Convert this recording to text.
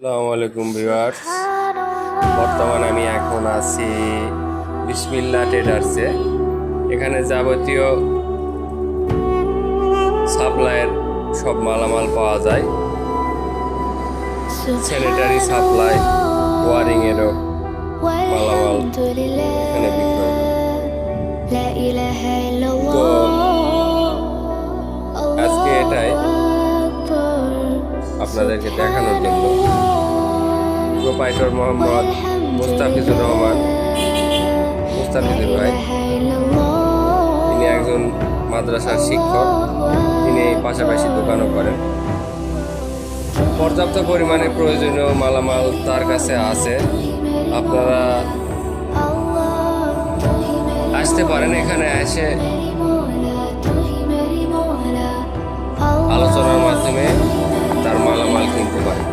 আসসালামু আলাইকুম ভিউয়ার্স। বর্তমানে আমি এখন আছি বিসমিল্লাহ ট্রেডার্সে। এখানে যাবতীয় সাপ্লাইয়ের সব মালামাল পাওয়া যায়। স্যানিটারি সাপ্লাই, ওয়ারিংয়েরও মালামাল এখানে বিক্রয় হয়। তো আজকে এটাই আপনাদেরকে দেখানোর জন্য প্রোপাইটর মোহাম্মদ মুস্তাফিজুর রহমান, মুস্তাফিজুর ভাই, তিনি একজন মাদ্রাসার শিক্ষক। তিনি এই পাশাপাশি দোকানও করেন। পর্যাপ্ত পরিমাণে প্রয়োজনীয় মালামাল তার কাছে আছে। আপনারা আসতে পারেন, এখানে এসে আলোচনার মাধ্যমে তার মালামাল কিনতে পারেন।